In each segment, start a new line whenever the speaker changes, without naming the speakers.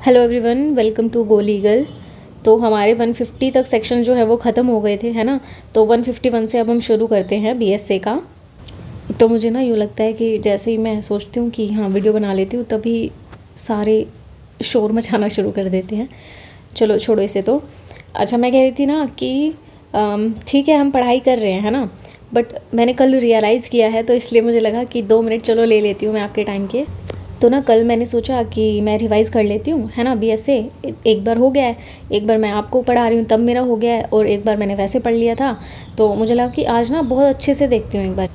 Hello everyone, welcome to Go Legal. तो हमारे 150 तक सेक्शन जो है वो ख़त्म हो गए थे, है ना। तो 151 से अब हम शुरू करते हैं बीएसए का। तो मुझे ना यूँ लगता है कि जैसे ही मैं सोचती हूँ कि हाँ वीडियो बना लेती हूँ, तभी सारे शोर मचाना शुरू कर देते हैं। चलो छोड़ो इसे। तो अच्छा, मैं कह रही थी ना कि ठीक है हम पढ़ाई कर रहे हैं, है ना। बट मैंने कल रियलाइज़ किया है, तो इसलिए मुझे लगा कि 2 मिनट चलो ले लेती हूँ मैं आपके टाइम के। तो ना कल मैंने सोचा कि मैं रिवाइज़ कर लेती हूँ, है ना। बीएसए एक बार हो गया है, एक बार मैं आपको पढ़ा रही हूँ तब मेरा हो गया है, और एक बार मैंने वैसे पढ़ लिया था। तो मुझे लगा कि आज ना बहुत अच्छे से देखती हूँ एक बार।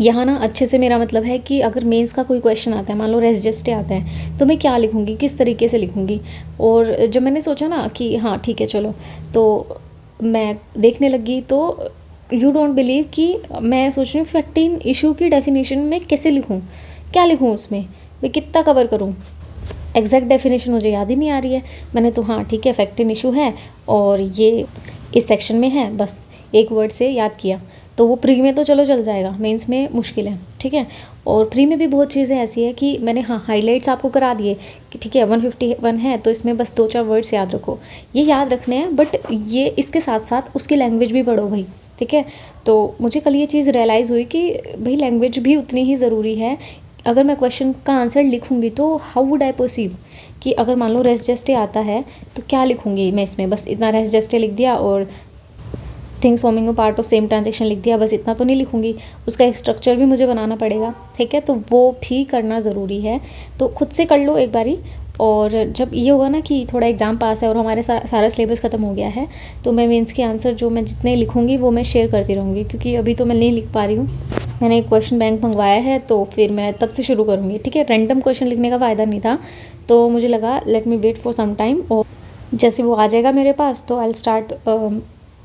यहाँ ना अच्छे से मेरा मतलब है कि अगर मेंस का कोई क्वेश्चन आता है, मान लो रेस जस्टे आता है, तो मैं क्या लिखूँगी, किस तरीके से लिखूँगी। और जब मैंने सोचा ना कि हाँ ठीक है चलो, तो मैं देखने लगी। तो यू डोंट बिलीव कि मैं सोच रही हूँ 15 इशू की डेफिनेशन में कैसे लिखूँ, क्या लिखूँ उसमें, मैं कितना कवर करूँ। एग्जैक्ट डेफिनेशन मुझे याद ही नहीं आ रही है। मैंने तो हाँ ठीक है फैक्टिन इशू है और ये इस सेक्शन में है, बस एक वर्ड से याद किया। तो वो प्री में तो चलो चल जाएगा, मेंस में मुश्किल है, ठीक है। और प्री में भी बहुत चीज़ें ऐसी है कि मैंने हाँ हाईलाइट्स आपको करा दिए कि ठीक है 151 है तो इसमें बस 2-4 वर्ड्स याद रखो, ये याद रखने हैं। बट ये इसके साथ साथ उसकी लैंग्वेज भी पढ़ो भाई, ठीक है। तो मुझे कल ये चीज़ रियलाइज़ हुई कि भाई लैंग्वेज भी उतनी ही ज़रूरी है। अगर मैं क्वेश्चन का आंसर लिखूंगी तो हाउ वुड आई परसीव कि अगर मान लो रेस जस्टे आता है तो क्या लिखूंगी मैं इसमें, बस इतना रेस जस्टे लिख दिया और things forming a part of same transaction लिख दिया, बस इतना तो नहीं लिखूंगी। उसका एक स्ट्रक्चर भी मुझे बनाना पड़ेगा, ठीक है। तो वो भी करना ज़रूरी है। तो खुद से कर लो एक बारी। और जब ये होगा ना कि थोड़ा एग्ज़ाम पास है और हमारे सारा सिलेबस ख़त्म हो गया है, तो मैं मेंस के आंसर जो मैं जितने लिखूंगी वो मैं शेयर करती रहूँगी, क्योंकि अभी तो मैं नहीं लिख पा रही हूँ। मैंने एक क्वेश्चन बैंक मंगवाया है, तो फिर मैं तब से शुरू करूँगी, ठीक है। रैंडम क्वेश्चन लिखने का फ़ायदा नहीं था, तो मुझे लगा let me wait for some time, और जैसे वो आ जाएगा मेरे पास तो I start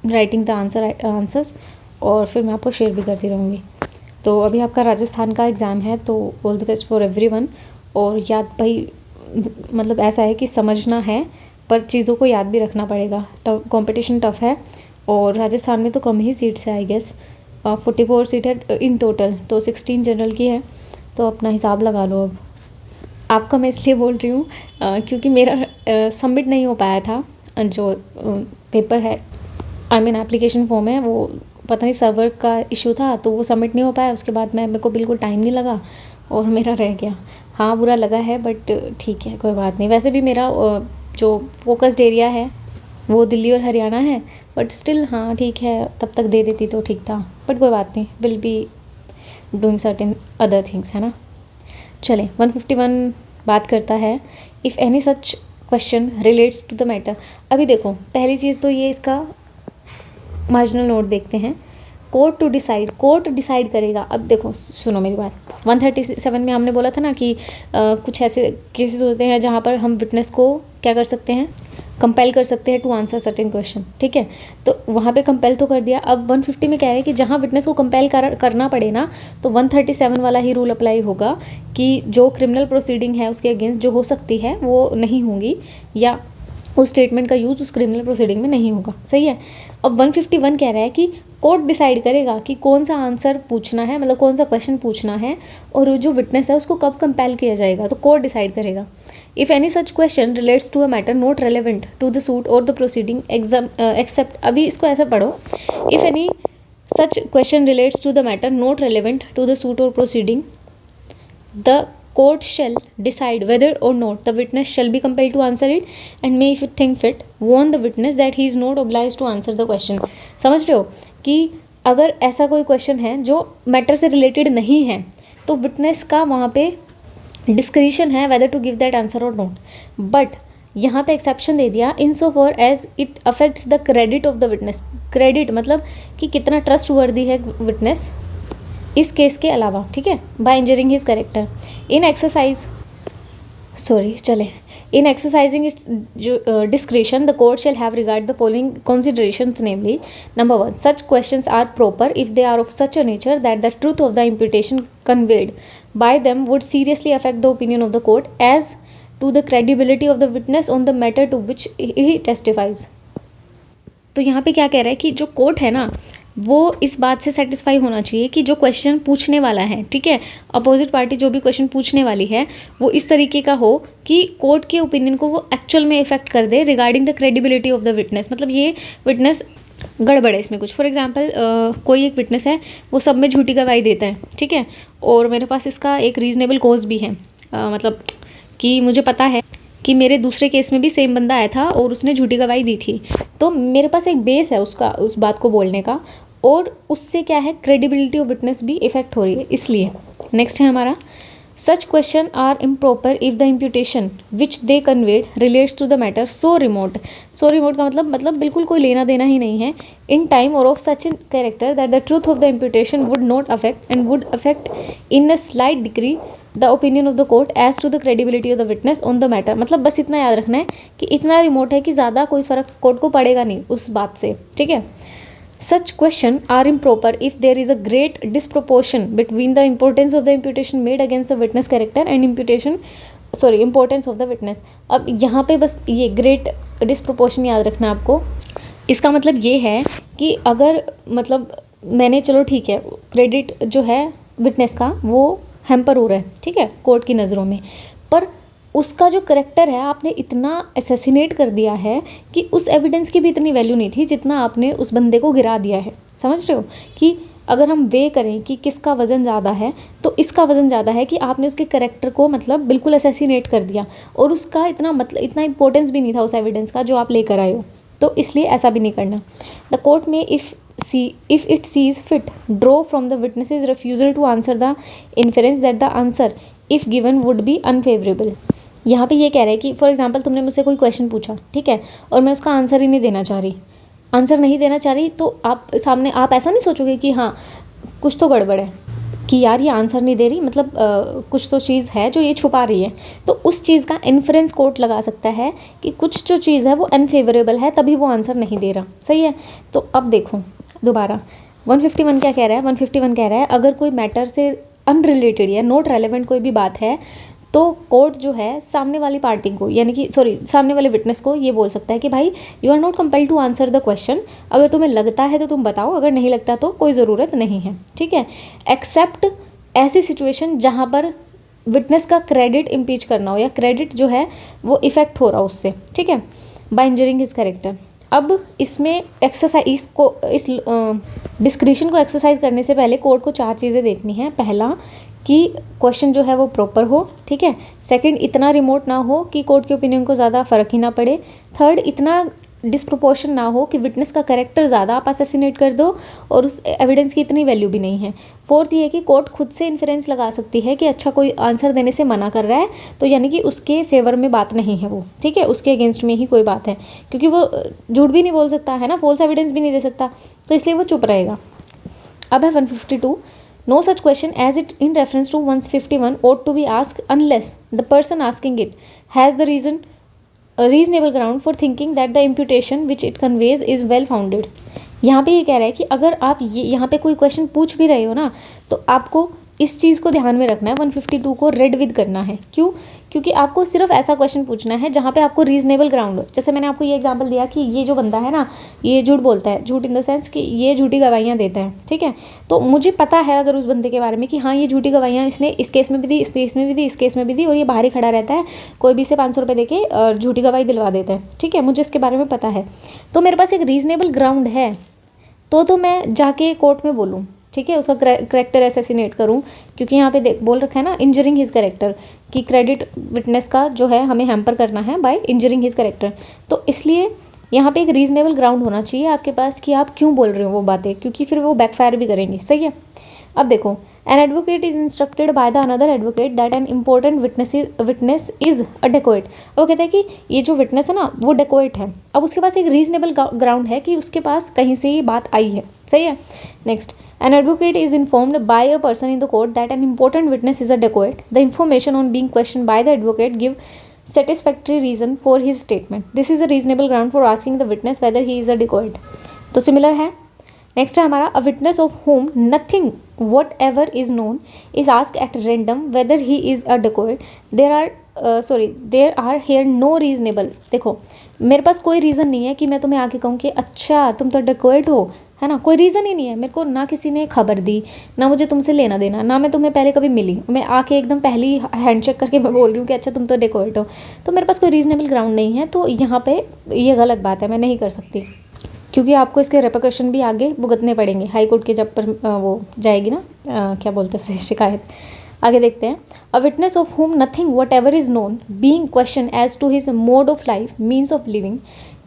writing the answers, और फिर मैं आपको शेयर भी करती रहूँगी। तो अभी आपका राजस्थान का एग्ज़ाम है, तो all the best for everyone. और याद भाई, मतलब ऐसा है कि समझना है पर चीज़ों को याद भी रखना पड़ेगा। कंपटीशन टफ़ है, और राजस्थान में तो कम ही सीट्स है आई गेस। 44 सीट है इन टोटल, तो 16 जनरल की है, तो अपना हिसाब लगा लो। अब आपका मैं इसलिए बोल रही हूँ क्योंकि मेरा सबमिट नहीं हो पाया था जो पेपर है, आई मीन एप्लीकेशन फॉर्म है, वो पता नहीं सर्वर का इशू था, तो वो सबमिट नहीं हो पाया। उसके बाद मेरे को बिल्कुल टाइम नहीं लगा और मेरा रह गया। हाँ बुरा लगा है, बट ठीक है कोई बात नहीं। वैसे भी मेरा जो फोकस्ड एरिया है वो दिल्ली और हरियाणा है, बट स्टिल हाँ ठीक है, तब तक दे देती तो ठीक था, बट कोई बात नहीं, will be doing certain other things, है ना। चलें 151 बात करता है, if any such question relates to the matter. अभी देखो पहली चीज़ तो ये इसका मार्जिनल नोट देखते हैं। Court to decide, court decide करेगा। अब देखो सुनो मेरी बात, 137 में हमने बोला था ना कि कुछ ऐसे केसेस होते हैं जहाँ पर हम विटनेस को क्या कर सकते हैं, कंपेल कर सकते हैं टू आंसर सर्टेन क्वेश्चन, ठीक है। तो वहाँ पे कंपेल तो कर दिया। अब 150 में कह रहे हैं कि जहाँ विटनेस को कंपेल करना पड़े ना, तो 137 वाला ही रूल अप्लाई होगा कि जो क्रिमिनल प्रोसीडिंग है उसके अगेंस्ट जो हो सकती है वो नहीं होंगी, या उस स्टेटमेंट का यूज़ उस क्रिमिनल प्रोसीडिंग में नहीं होगा, सही है। अब 151 कह रहा है कि कोर्ट डिसाइड करेगा कि कौन सा आंसर पूछना है, मतलब कौन सा क्वेश्चन पूछना है, और जो विटनेस है उसको कब कंपेल किया जाएगा, तो कोर्ट डिसाइड करेगा। If any such question relates to a matter not relevant to the suit or the proceeding except, अभी इसको ऐसा पढ़ो, if any such question relates to the matter not relevant to the suit or proceeding, the court shall decide whether or not the witness shall be compelled to answer it, and may if it think fit warn the witness that he is not obliged to answer the question। समझ रहे हो कि अगर ऐसा कोई question है जो matter से रिलेटेड नहीं है, तो विटनेस का वहाँ पे डिस्क्रिशन है whether to give that answer और नॉट। बट यहाँ पे एक्सेप्शन दे दिया, in so far as it affects the credit of the witness. Credit मतलब कि कितना ट्रस्ट वर्दी है विटनेस इस केस के अलावा, ठीक है, by injuring his character in exercise, sorry चले, in exercising its discretion the court shall have regard the following considerations, namely number 1, such questions are proper if they are of such a nature that the truth of the imputation conveyed by them would seriously affect the opinion of the court as to the credibility of the witness on the matter to which he testifies। तो यहाँ पे क्या कह रहा है कि जो court है ना, वो इस बात से सेटिस्फाई होना चाहिए कि जो क्वेश्चन पूछने वाला है, ठीक है, अपोजिट पार्टी जो भी क्वेश्चन पूछने वाली है वो इस तरीके का हो कि कोर्ट के ओपिनियन को वो एक्चुअल में इफेक्ट कर दे regarding the credibility of the witness. मतलब ये विटनेस गड़बड़ है इसमें कुछ। फॉर एग्जांपल कोई एक विटनेस है, वो सब में झूठी गवाही देता है, ठीक है, और मेरे पास इसका एक रीज़नेबल कॉज भी है, मतलब कि मुझे पता है कि मेरे दूसरे केस में भी सेम बंदा आया था और उसने झूठी गवाही दी थी, तो मेरे पास एक बेस है उसका, उस बात को बोलने का, और उससे क्या है, क्रेडिबिलिटी ऑफ विटनेस भी इफेक्ट हो रही है, इसलिए। नेक्स्ट है हमारा, such question are improper if the imputation which they conveyed relates to the matter so remote. So remote का मतलब बिल्कुल कोई लेना देना ही नहीं है, in time or of such in character that the truth of the imputation would not affect and would affect in a slight degree the opinion of the court as to the credibility of the witness on the matter. मतलब बस इतना याद रखना है कि इतना remote है कि ज़्यादा कोई फ़र्क कोर्ट को पड़ेगा नहीं उस बात से, ठीक है। Such question are improper if there is a great disproportion between the importance of the imputation made against the witness character and importance of the witness। अब यहाँ पे बस ये great disproportion याद रखना है आपको। इसका मतलब ये है कि अगर मतलब मैंने, चलो ठीक है, क्रेडिट जो है विटनेस का वो हैम्पर हो रहा है, ठीक है, कोर्ट की नज़रों में, पर उसका जो करेक्टर है आपने इतना असैसिनेट कर दिया है कि उस एविडेंस की भी इतनी वैल्यू नहीं थी जितना आपने उस बंदे को गिरा दिया है। समझ रहे हो कि अगर हम वे करें कि किसका वज़न ज़्यादा है, तो इसका वज़न ज़्यादा है कि आपने उसके करेक्टर को मतलब बिल्कुल असैसिनेट कर दिया, और उसका इतना इंपॉर्टेंस भी नहीं था उस एविडेंस का जो आप लेकर आए हो, तो इसलिए ऐसा भी नहीं करना। The court may if it sees fit draw from the witness's refusal to answer the inference that the answer if given would be unfavourable. यहाँ पे ये कह रहा है कि फॉर एग्जांपल तुमने मुझसे कोई क्वेश्चन पूछा, ठीक है, और मैं उसका आंसर ही नहीं देना चाह रही, तो आप सामने आप ऐसा नहीं सोचोगे कि हाँ कुछ तो गड़बड़ है, कि यार ये आंसर नहीं दे रही, मतलब कुछ तो चीज़ है जो ये छुपा रही है। तो उस चीज़ का इन्फ्रेंस कोर्ट लगा सकता है कि कुछ जो चीज़ है वो अनफेवरेबल है, तभी वो आंसर नहीं दे रहा। सही है। तो अब देखो दोबारा 151 क्या कह रहा है, 151 कह रहा है अगर कोई मैटर से अनरिलेटेड या नॉट रेलेवेंट कोई भी बात है, तो कोर्ट जो है सामने वाली पार्टी को, यानी कि सामने वाले विटनेस को ये बोल सकता है कि भाई you are not compelled to answer the question, अगर तुम्हें लगता है तो तुम बताओ, अगर नहीं लगता तो कोई ज़रूरत नहीं है, ठीक है। एक्सेप्ट ऐसी सिचुएशन जहाँ पर विटनेस का क्रेडिट इम्पीच करना हो, या क्रेडिट जो है वो इफेक्ट हो रहा हो उससे, ठीक है, बाय इंजरिंग हिज कैरेक्टर। अब इसमें एक्सरसाइज को, इस डिस्क्रिशन को एक्सरसाइज करने से पहले कोर्ट को 4 चीज़ें देखनी है। पहला कि क्वेश्चन जो है वो प्रॉपर हो, ठीक है। सेकंड, इतना रिमोट ना हो कि कोर्ट के ओपिनियन को ज़्यादा फ़र्क ही ना पड़े। थर्ड, इतना डिस्प्रोपोर्शन ना हो कि विटनेस का कैरेक्टर ज़्यादा आप असैसिनेट कर दो और उस एविडेंस की इतनी वैल्यू भी नहीं है। फोर्थ ये कि कोर्ट खुद से इन्फ्रेंस लगा सकती है कि अच्छा कोई आंसर देने से मना कर रहा है, तो यानी कि उसके फेवर में बात नहीं है वो, ठीक है, उसके अगेंस्ट में ही कोई बात है, क्योंकि वो झूठ भी नहीं बोल सकता है ना, फॉल्स एविडेंस भी नहीं दे सकता, तो इसलिए वो चुप रहेगा। अब है 152, no such question as it in reference to 151 ought to be asked unless the person asking it has the reasonable ground for thinking that the imputation which it conveys is well founded। यहाँ पे ये कह रहा है कि अगर आप ये यहाँ पे कोई क्वेश्चन पूछ भी रहे हो ना, तो आपको इस चीज़ को ध्यान में रखना है, 152 को रेड विद करना है। क्यों? क्योंकि आपको सिर्फ ऐसा क्वेश्चन पूछना है जहाँ पे आपको रीजनेबल ग्राउंड हो। जैसे मैंने आपको ये एग्जांपल दिया कि ये जो बंदा है ना, ये झूठ बोलता है, झूठ इन द सेंस कि ये झूठी गवाहियाँ देता है, ठीक है। तो मुझे पता है अगर उस बंदे के बारे में कि हाँ ये झूठी गवाहियाँ इसने इस केस में भी दी, इस केस में भी दी, इस केस में भी दी, और ये बाहर ही खड़ा रहता है, कोई भी से 500 रुपये देके झूठी गवाही दिलवा देता है, ठीक है, मुझे इसके बारे में पता है, तो मेरे पास एक रीजनेबल ग्राउंड है, तो मैं जाके कोर्ट में बोलूँ, ठीक है, उसका करेक्टर असैसिनेट करूँ, क्योंकि यहाँ पे बोल रखा है ना इंजरिंग हिज करेक्टर, कि क्रेडिट विटनेस का जो है हमें हैम्पर करना है बाय इंजरिंग हिज करेक्टर। तो इसलिए यहाँ पे एक रीजनेबल ग्राउंड होना चाहिए आपके पास कि आप क्यों बोल रहे हो वो बातें, क्योंकि फिर वो बैकफायर भी करेंगे। सही है। अब देखो, an advocate is instructed by the another advocate that an important witness is a dacoit. वो कहता है कि ये जो विटनेस है ना वो डेकोइट है। अब उसके पास एक रीजनेबल ग्राउंड है कि उसके पास कहीं से ये बात आई है। सही है। Next, an advocate is informed by a person in the court that an important witness is a dacoit. The information on being questioned by the advocate give satisfactory reason for his statement. This is a reasonable ground for asking the witness whether he is a dacoit. तो similar है। Next है हमारा, a witness of whom nothing whatever is known is asked at random whether he is a dacoit. There are here no reasonable। देखो, मेरे पास कोई reason नहीं है कि मैं तुम्हें आके कहूँ कि अच्छा तुम तो डेकोइट हो, है ना, कोई रीज़न ही नहीं है, मेरे को ना किसी ने खबर दी, ना मुझे तुमसे लेना देना, ना मैं तुम्हें पहले कभी मिली, मैं आके एकदम पहली हैंडशेक करके मैं बोल रही हूँ कि अच्छा तुम तो डेकोरेट हो, तो मेरे पास कोई रीज़नेबल ग्राउंड नहीं है। तो यहाँ पे ये गलत बात है, मैं नहीं कर सकती, क्योंकि आपको इसके रेपरकशन भी आगे भुगतने पड़ेंगे हाई कोर्ट के जब पर वो जाएगी ना, क्या बोलते हैं उसे, शिकायत। आगे देखते हैं। A witness of whom nothing whatever is known being question as to his mode of life means of living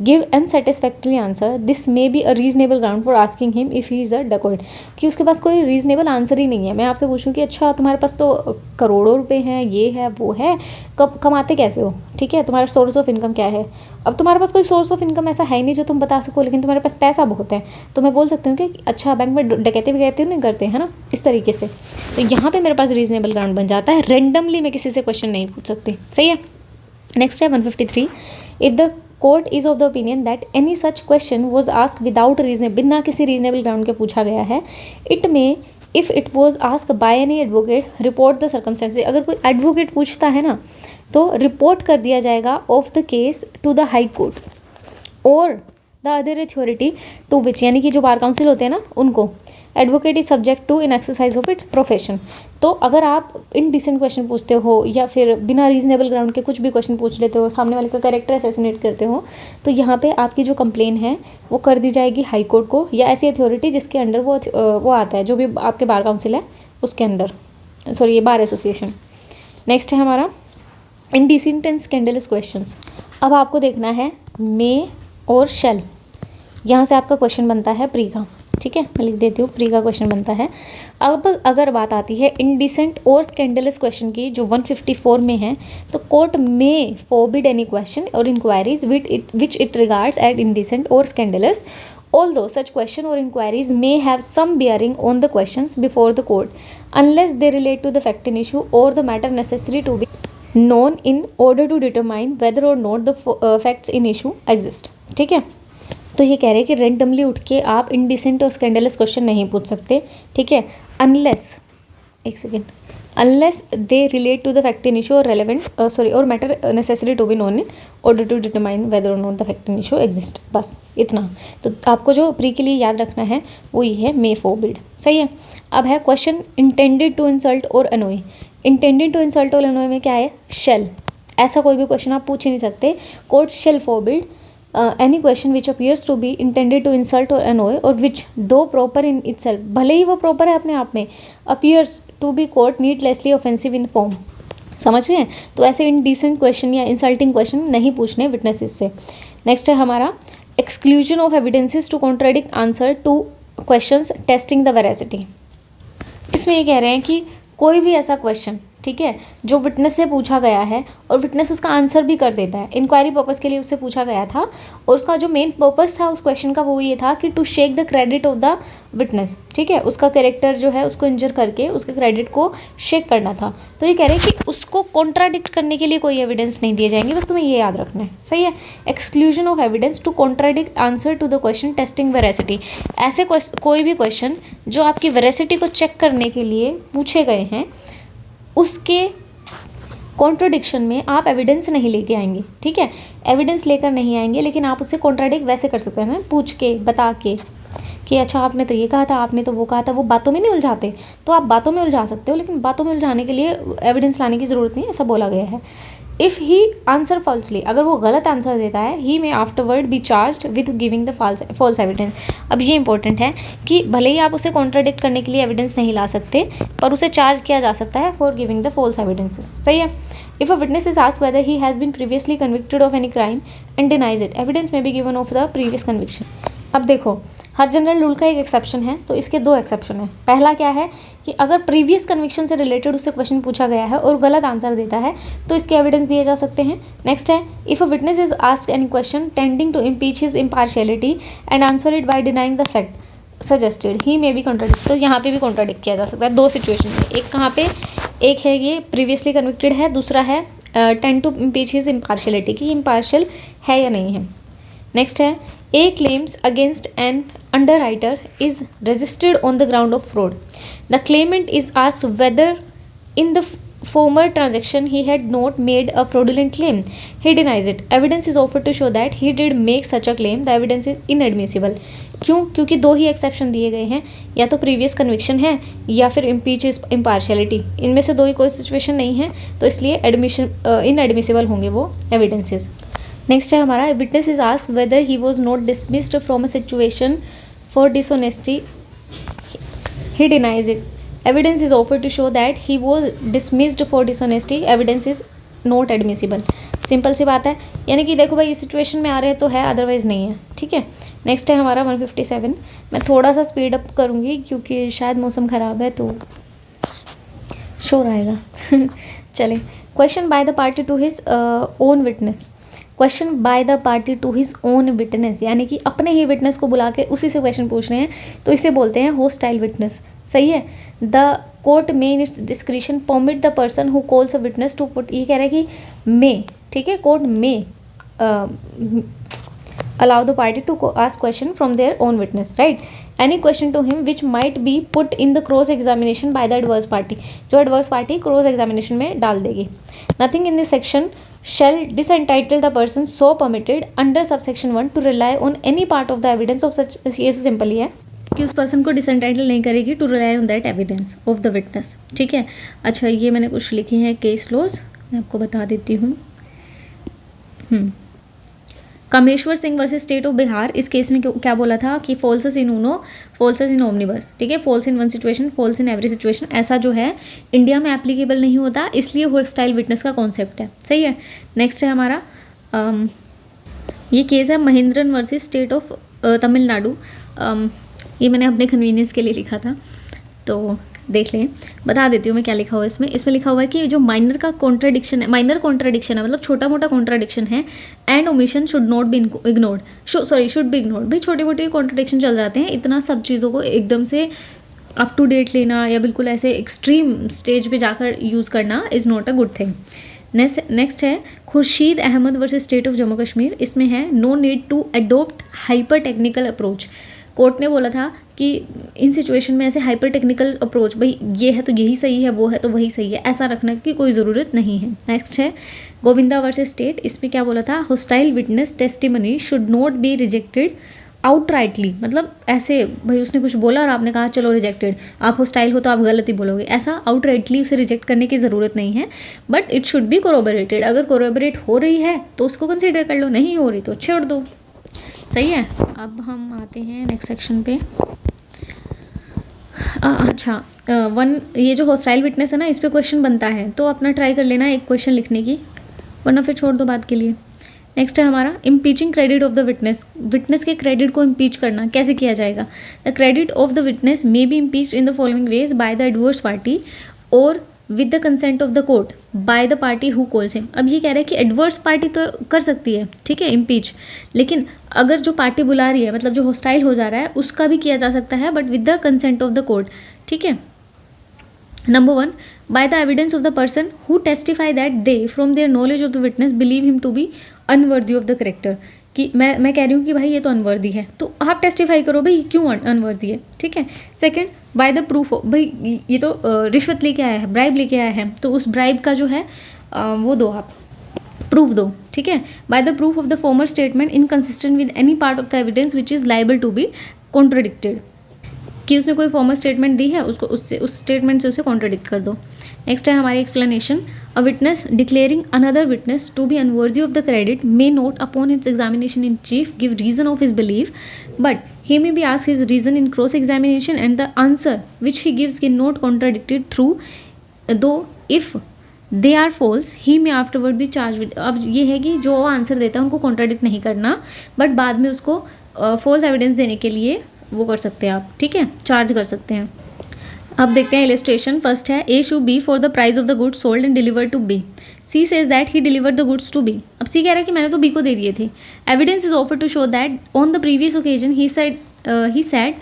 give unsatisfactory answer this may be a reasonable ground for asking him if he is a dacoit, कि उसके पास कोई reasonable answer ही नहीं है। मैं आपसे पूछूं कि अच्छा तुम्हारे पास तो करोड़ों रुपए हैं, ये है वो है, कब कमाते कैसे हो, ठीक है, तुम्हारा सोर्स ऑफ इनकम क्या है। अब तुम्हारे पास कोई सोर्स ऑफ इनकम ऐसा है नहीं जो तुम बता सको, लेकिन तुम्हारे पास पैसा बहुत है, तो मैं बोल सकती हूँ कि अच्छा बैंक में डकैती वगैरह नहीं करते हैं ना, इस तरीके से। तो यहाँ पे मेरे पास रीजनेबल ग्राउंड बन जाता है, रेंडमली मैं किसी से क्वेश्चन नहीं पूछ सकती, सही है। नेक्स्ट है 153। If the court is of the opinion that any such question was ask without reason, बिना किसी रीजनेबल ग्राउंड के पूछा गया है, इट में if it was ask by any advocate report the circumstances, अगर कोई एडवोकेट पूछता है ना तो रिपोर्ट कर दिया जाएगा of the case to the high court or the other authority to which, यानी कि जो बार काउंसिल होते हैं ना उनको, advocate is subject to in exercise of its profession. तो अगर आप इनडिसेंट क्वेश्चन पूछते हो या फिर बिना रीजनेबल ग्राउंड के कुछ भी क्वेश्चन पूछ लेते हो, सामने वाले का कैरेक्टर असैसिनेट करते हो, तो यहाँ पे आपकी जो कंप्लेन है वो कर दी जाएगी हाई कोर्ट को या ऐसी अथॉरिटी जिसके अंडर वो आता है, जो भी आपके बार काउंसिल है उसके अंडर, सॉरी ये बार एसोसिएशन। नेक्स्ट है हमारा इनडिसेंट एंड स्कैंडलस क्वेश्चंस। अब आपको देखना है मे और शेल, यहाँ से आपका क्वेश्चन बनता है प्री का, ठीक है, मैं लिख देती हूँ, प्री का क्वेश्चन बनता है। अब अगर बात आती है इनडिसेंट और स्कैंडलस क्वेश्चन की जो 154 में है, तो court may forbid any question or inquiries which it regards at indecent or scandalous although such question or inquiries may have some bearing on the questions before the court unless they relate to the fact in issue or the matter necessary to be known in order to determine whether or not the facts in issue exist, ठीक है। तो ये कह रहे हैं कि randomly उठ के आप इनडिसेंट और स्कैंडलस क्वेश्चन नहीं पूछ सकते, ठीक है, अनलेस, एक second, unless they relate to the fact in issue और रेलेवेंट सॉरी और matter necessary to be known in order to determine whether और not the fact in issue exist, बस इतना। तो आपको जो प्री के लिए याद रखना है वो ये है मे फॉरबिड, सही है। अब है क्वेश्चन इंटेंडेड टू इंसल्ट और अनोई। इंटेंडेड टू इंसल्ट और अनोई में क्या है, शेल, ऐसा कोई भी क्वेश्चन आप पूछ ही नहीं सकते। Court shall forbid any question which appears to be intended to insult or annoy और विच दो प्रॉपर इन इटसेल्फ, भले ही वो प्रॉपर है अपने आप में, appears to be court needlessly offensive in form, समझ रहे हैं। तो ऐसे इनडिसेंट क्वेश्चन या इंसल्टिंग क्वेश्चन नहीं पूछने विटनेसेस से। नेक्स्ट है हमारा exclusion of evidences to contradict answer to questions testing the veracity. इसमें ये कह रहे हैं कि कोई भी ऐसा क्वेश्चन, ठीक है, जो विटनेस से पूछा गया है और विटनेस उसका आंसर भी कर देता है, इंक्वायरी पर्पस के लिए उससे पूछा गया था और उसका जो मेन पर्पस था उस क्वेश्चन का वो ये था कि to shake the credit of the witness, ठीक है, उसका कैरेक्टर जो है उसको इंजर करके उसके क्रेडिट को शेक करना था। तो ये कह रहे हैं कि उसको कॉन्ट्राडिक्ट करने के लिए कोई एविडेंस नहीं दिए जाएंगे, बस तुम्हें ये याद रखना है, सही है। Exclusion of evidence to contradict answer to the question testing veracity, ऐसे कोई भी क्वेश्चन जो आपकी वेरासिटी को चेक करने के लिए पूछे गए हैं उसके कॉन्ट्रोडिक्शन में आप एविडेंस नहीं लेके आएंगे, ठीक है, एविडेंस लेकर नहीं आएंगे, लेकिन आप उससे कॉन्ट्राडिक्ट वैसे कर सकते हैं, पूछ के बता के कि अच्छा आपने तो ये कहा था, आपने तो वो कहा था, वो बातों में नहीं उलझाते, तो आप बातों में उलझा सकते हो, लेकिन बातों में उलझाने के लिए एविडेंस लाने की ज़रूरत नहीं, ऐसा बोला गया है। इफ़ ही आंसर फॉल्सली, अगर वो गलत आंसर देता है, he may afterward be charged with giving the false evidence. अब ये इंपॉर्टेंट है कि भले ही आप उसे कॉन्ट्राडिक्ट करने के लिए एविडेंस नहीं ला सकते, पर उसे चार्ज किया जा सकता है for giving the false evidence, सही है। If a witness is asked whether he has been previously convicted of any crime and denies it, evidence may be given of the previous conviction. अब देखो, हर general rule का एक exception है, तो इसके दो एक्सेप्शन है। पहला क्या है कि अगर प्रीवियस कन्विक्शन से रिलेटेड उससे क्वेश्चन पूछा गया है और गलत आंसर देता है तो इसके एविडेंस दिए जा सकते हैं। नेक्स्ट है, if a witness is asked any question tending to impeach his impartiality and answer it by denying the fact suggested, he may be contradict. तो यहाँ पे भी कॉन्ट्राडिक्ट किया जा सकता है, दो सिचुएशन में, एक कहाँ पे, एक है ये प्रीवियसली कन्विक्टेड है, दूसरा है tend to impeach his impartiality, कि इम्पार्शियल है या नहीं है। नेक्स्ट है, A claims against an underwriter is resisted on the ground of fraud. The claimant is asked whether in the former transaction he had not made a fraudulent claim. He denies it. Evidence is offered to show that he did make such a claim. The evidence is inadmissible. क्यों? क्योंकि दो ही exception दिए गए हैं, या तो previous conviction है या फिर इम्पीच इम्पार्शियलिटी, इनमें से दो ही कोई सिचुएशन नहीं है, तो इसलिए इनएडमिसिबल होंगे वो एविडेंसेस। नेक्स्ट है हमारा, witness is asked whether he was not dismissed from a situation for dishonesty, he denies it. Evidence is offered to show that he was dismissed for dishonesty. Evidence is not admissible. Simple सी बात है, यानी कि देखो भाई इस situation में आ रहे हैं तो है, अदरवाइज नहीं है। ठीक है, नेक्स्ट है हमारा 157। मैं थोड़ा सा स्पीड अप करूँगी क्योंकि शायद मौसम ख़राब है तो शोर आएगा। चले, question by the party to his own witness. Question by the party to his own witness, यानी कि अपने ही विटनेस को बुला के उसी से क्वेश्चन पूछ रहे हैं, तो इसे बोलते हैं होस्टाइल विटनेस। सही है। The court may in its discretion permit the person who calls a witness to put, ये कह रहा है कि मे, ठीक है, कोर्ट में allow the party to ask question from their own witness, right? Any question to him which might be put in the cross examination by the adverse party, जो adverse party cross examination में डाल देगी। Nothing in this section shall disentitle the person so permitted under subsection 1 to rely on any part of the evidence of such, ये तो simple ही है कि उस person को डिसएंटाइटल नहीं करेगी to rely on that evidence of the witness. ठीक है, अच्छा ये मैंने कुछ लिखे हैं केस लॉज, मैं आपको बता देती हूँ। Kameshwar Singh versus state of Bihar, इस केस में क्या बोला था कि फॉल्सस इन ऊनो, फॉल्सस इन ओमनिबस। ठीक है, falls in one situation, falls in every situation, ऐसा जो है इंडिया में एप्लीकेबल नहीं होता, इसलिए होस्टाइल विटनेस का कॉन्सेप्ट है। सही है। नेक्स्ट है हमारा ये केस है Mahendran versus state of Tamil Nadu. ये मैंने अपने कन्वीनियंस के लिए लिखा था तो देख लें, बता देती हूँ मैं क्या लिखा हुआ है इसमें। इसमें लिखा हुआ है कि जो माइनर का कॉन्ट्राडिक्शन है, माइनर कॉन्ट्राडिक्शन है मतलब छोटा मोटा कॉन्ट्राडिक्शन है, and omission should not be ignored, should be ignored. भाई छोटे मोटे कॉन्ट्राडिक्शन चल जाते हैं, इतना सब चीज़ों को एकदम से अप टू डेट लेना या बिल्कुल ऐसे एक्सट्रीम स्टेज पे जाकर यूज़ करना is not a good thing. Next है Khurshid Ahmad versus state of Jammu Kashmir. इसमें है no need to adopt hyper technical approach. Court ने बोला था कि इन सिचुएशन में ऐसे हाइपर टेक्निकल अप्रोच, भाई ये है तो यही सही है, वो है तो वही सही है, ऐसा रखने की कोई ज़रूरत नहीं है। नेक्स्ट है गोविंदा वर्सेस स्टेट। इसमें क्या बोला था, hostile witness testimony should not be rejected outrightly, मतलब ऐसे भाई उसने कुछ बोला और आपने कहा चलो रिजेक्टेड, आप होस्टाइल हो तो आप गलत ही बोलोगे, ऐसा आउटराइटली उसे रिजेक्ट करने की ज़रूरत नहीं है, but it should be corroborated. अगर कोरोबरेट हो रही है तो उसको कंसिडर कर लो, नहीं हो रही तो छोड़ दो। सही है। अब हम आते हैं नेक्स्ट सेक्शन पे। अच्छा ये जो होस्टाइल विटनेस है ना, इस पे क्वेश्चन बनता है तो अपना ट्राई कर लेना एक क्वेश्चन लिखने की, वरना फिर छोड़ दो बात के लिए। नेक्स्ट है हमारा impeaching credit of the witness. Witness के क्रेडिट को इम्पीच करना कैसे किया जाएगा। The credit of the witness may be impeached in the following ways by the adverse party और with the consent of the court by the party who calls him. अब ये कह रहा है कि एडवर्स पार्टी तो कर सकती है, ठीक है, इम्पीच, लेकिन अगर जो पार्टी बुला रही है मतलब जो होस्टाइल हो जा रहा है उसका भी किया जा सकता है, but with the consent of the court. ठीक है। Number 1 by the evidence of the person who testify that they from their knowledge of the witness believe him to be unworthy of the character. कि मैं कह रही हूँ कि भाई ये तो अनवर्दी है, तो आप टेस्टिफाई करो भाई क्यों अनवर्दी है। ठीक है। सेकंड बाय द प्रूफ, भाई ये तो रिश्वत लेके आया है, ब्राइब लेके आया है, तो उस ब्राइब का जो है वो दो, आप प्रूफ दो। ठीक है। By the proof of the former statement inconsistent with any part of the evidence which is liable to be contradicted, कि उसने कोई फॉर्मल स्टेटमेंट दी है उसको उससे उस स्टेटमेंट से उसे कॉन्ट्रडिक्ट कर दो। नेक्स्ट है हमारी explanation. A witness declaring another witness to be unworthy of the credit may not upon his examination in chief give reason of his believe, but he may be asked his reason in cross examination and the answer which he gives can not contradicted through, though if they are false he may afterward be charged with। अब ये है कि जो answer देता है उनको contradict नहीं करना, बट बाद में उसको फॉल्स एविडेंस देने के लिए वो कर सकते हैं आप, ठीक है, चार्ज कर सकते हैं। अब देखते हैं इलस्ट्रेशन। फर्स्ट है A sues B for the price of the goods sold and delivered to B. C says that he delivered the goods to B. अब सी कह रहा है कि मैंने तो बी को दे दिए थे। Evidence is offer to show that on the previous occasion he said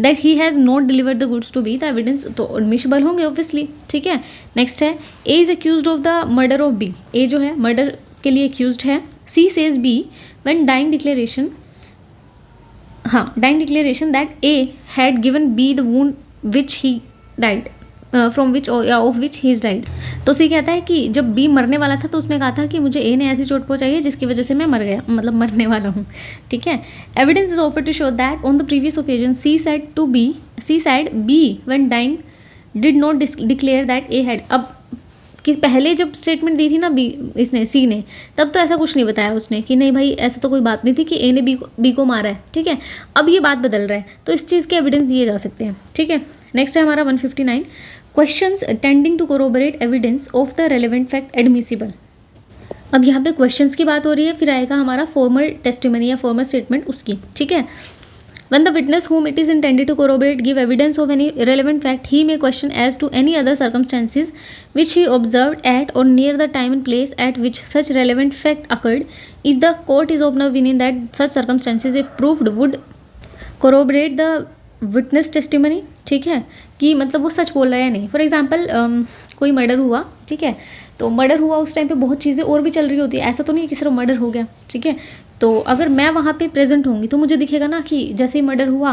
that he has not delivered the goods to B. The evidence तो एडमिशिबल होंगे ऑब्वियसली। ठीक है। नेक्स्ट है A is accused of the murder of B. A जो है murder के लिए accused है। C says B when dying declaration, dying declaration that A had given B the wound which he died. From which of which he is died. तो सी कहता है कि जब बी मरने वाला था तो उसने कहा था कि मुझे ए ने ऐसी चोट पहुंचाई है जिसकी वजह से मैं मर गया, मतलब मरने वाला हूँ, ठीक है। Evidence is offered to show that on the previous occasion C said B when dying did not declare that A had. अब कि पहले जब स्टेटमेंट दी थी ना इसने सी ने, तब तो ऐसा कुछ नहीं बताया उसने कि नहीं भाई ऐसा तो कोई बात नहीं थी कि ए ने बी को मारा है, ठीक है। अब ये बात बदल रहा है, तो इस चीज़ के एविडेंस दिए जा सकते हैं, ठीक है। नेक्स्ट है हमारा 159, questions tending to corroborate evidence of the relevant fact admissible. अब यहाँ पे क्वेश्चंस की बात हो रही है, फिर आएगा हमारा फॉर्मल टेस्टिमनी या फॉर्मल स्टेटमेंट उसकी, ठीक है। When the witness whom it is intended to corroborate give evidence of any relevant fact, he may question as to any other circumstances which he observed at or near the time and place at which such relevant fact occurred. If the court is of the opinion that such circumstances, if proved, would corroborate the witness testimony, ठीक है, कि मतलब वो सच बोल रहा है या नहीं। फॉर एग्जाम्पल कोई मर्डर हुआ, ठीक है, तो मर्डर हुआ उस टाइम पे बहुत चीज़ें और भी चल रही होती है, ऐसा तो नहीं है कि सिर्फ मर्डर हो गया, ठीक है। तो अगर मैं वहाँ पे प्रेजेंट होंगी तो मुझे दिखेगा ना कि जैसे ही मर्डर हुआ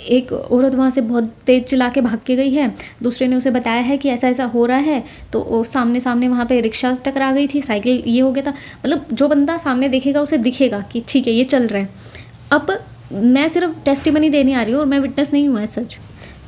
एक औरत वहाँ से बहुत तेज़ चिल्ला के भाग के गई है, दूसरे ने उसे बताया है कि ऐसा ऐसा हो रहा है, तो सामने सामने वहाँ पे रिक्शा टकरा गई थी, साइकिल ये हो गया था, मतलब जो बंदा सामने देखेगा उसे दिखेगा कि ठीक है ये चल रहा है। अब मैं सिर्फ टेस्टिमनी देने आ रही हूँ और मैं विटनेस नहीं हुआ है सच,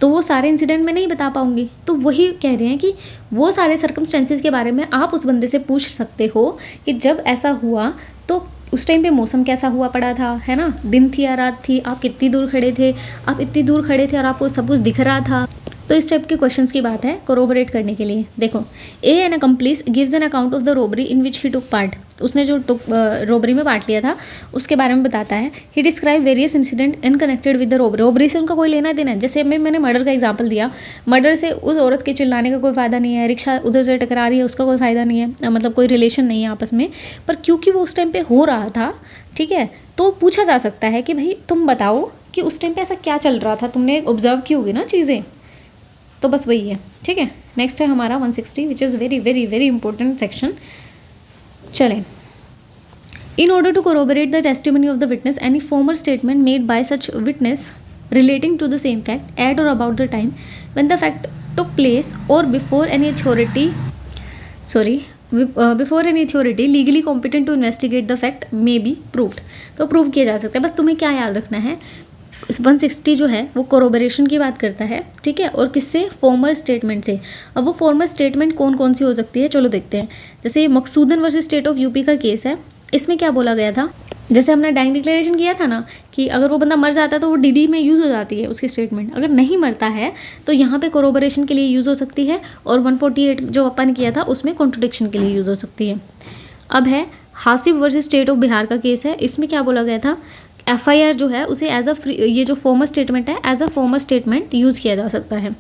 तो वो सारे इंसिडेंट में नहीं बता पाऊंगी। तो वही कह रहे हैं कि वो सारे सर्कमस्टेंसेस के बारे में आप उस बंदे से पूछ सकते हो कि जब ऐसा हुआ तो उस टाइम पे मौसम कैसा हुआ पड़ा था, है ना, दिन थी या रात थी, आप कितनी दूर खड़े थे, आप इतनी दूर खड़े थे और आपको सब कुछ दिख रहा था। तो इस टाइप के क्वेश्चंस की बात है कोरोबरेट करने के लिए। देखो, a an accomplice gives an account of the robbery in which he took part, उसने जो रोबरी में पार्ट लिया था उसके बारे में बताता है। He describe various incident in connected with the robbery, robbery से उनका कोई लेना देना है। जैसे मैंने मर्डर का एग्जाम्पल दिया, मर्डर से उस औरत के चिल्लाने का कोई फ़ायदा नहीं है, रिक्शा उधर से टकरा रही है उसका कोई फ़ायदा नहीं है, मतलब कोई रिलेशन नहीं है आपस में, पर क्योंकि वो उस टाइम पे हो रहा था, ठीक है, तो पूछा जा सकता है कि भाई तुम बताओ कि उस टाइम पे ऐसा क्या चल रहा था, तुमने ऑब्जर्व की होगी ना चीज़ें, तो बस वही है, ठीक है। नेक्स्ट है हमारा 160 which is very very very important section. चलें, in order to corroborate the testimony of the witness any formal statement made by such witness relating to the same fact at or about the time when the fact took place or before any authority legally competent to investigate the fact may be proved। तो prove किया जा सकता है। बस तुम्हें क्या याद रखना है, 160 जो है वो कोरोबरेशन की बात करता है, ठीक है, और किससे, फॉर्मल स्टेटमेंट से। अब वो फॉर्मल स्टेटमेंट कौन कौन सी हो सकती है, चलो देखते हैं। जैसे Maqsoodan versus state of UP का केस है, इसमें क्या बोला गया था, जैसे हमने डाइंग डिक्लेरेशन किया था ना कि अगर वो बंदा मर जाता है तो वो डीडी में यूज़ हो जाती है उसकी स्टेटमेंट, अगर नहीं मरता है तो यहाँ पे कोरोबरेशन के लिए यूज़ हो सकती है, और 148 जो अपन किया था उसमें कॉन्ट्रडिक्शन के लिए यूज़ हो सकती है। अब है हासिब वर्सेस स्टेट ऑफ बिहार का केस है, इसमें क्या बोला गया था, एफआईआर जो है उसे एज अ ये जो फॉर्मल स्टेटमेंट है as a formal statement use किया जा सकता है।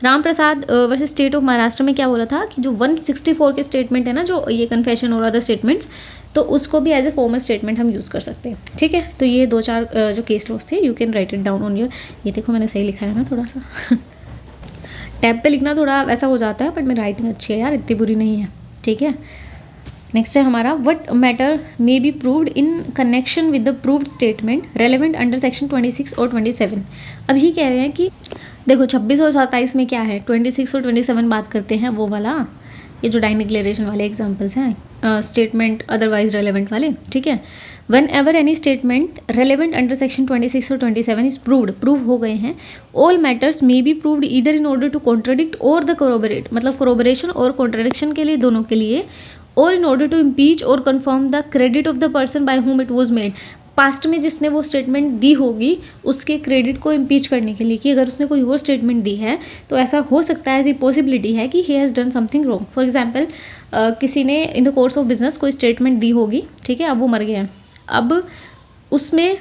Ram Prasad versus state of Maharashtra में क्या बोला था कि जो 164 के स्टेटमेंट है ना, जो ये कन्फेशन और अदर स्टेटमेंट्स, तो उसको भी एज ए फॉर्मल स्टेटमेंट हम यूज़ कर सकते हैं, ठीक है। तो ये 2-4 जो केस लॉस थे, you can write it down on your, ये देखो मैंने सही लिखा है ना, थोड़ा सा टैब पे लिखना थोड़ा वैसा हो जाता है, बट मेरी राइटिंग अच्छी है यार, इतनी बुरी नहीं है, ठीक है। नेक्स्ट है हमारा what matter may be proved in connection with the proved statement relevant under section 26 और 27। अब ये कह रहे हैं कि देखो 26 और 27 में क्या है, 26 और 27 बात करते हैं वो वाला, ये जो डाइंग डिक्लेरेशन वाले एग्जाम्पल्स हैं, स्टेटमेंट अदरवाइज रेलेवेंट वाले, ठीक है। Whenever any statement relevant under section 26 और 27 इज प्रूव्ड, प्रूव हो गए हैं, all matters may be proved either in order to contradict or the corroborate, मतलब कोरोबरेशन और कॉन्ट्रडिक्शन के लिए, दोनों के लिए, or in order to impeach or confirm the credit of the person by whom it was made, past में जिसने वो स्टेटमेंट दी होगी उसके क्रेडिट को इम्पीच करने के लिए, कि अगर उसने कोई और स्टेटमेंट दी है तो ऐसा हो सकता है, ऐसी पॉसिबिलिटी है कि he has done something wrong. For example किसी ने in the course of business कोई स्टेटमेंट दी होगी, ठीक है, अब वो मर गया है, अब उसमें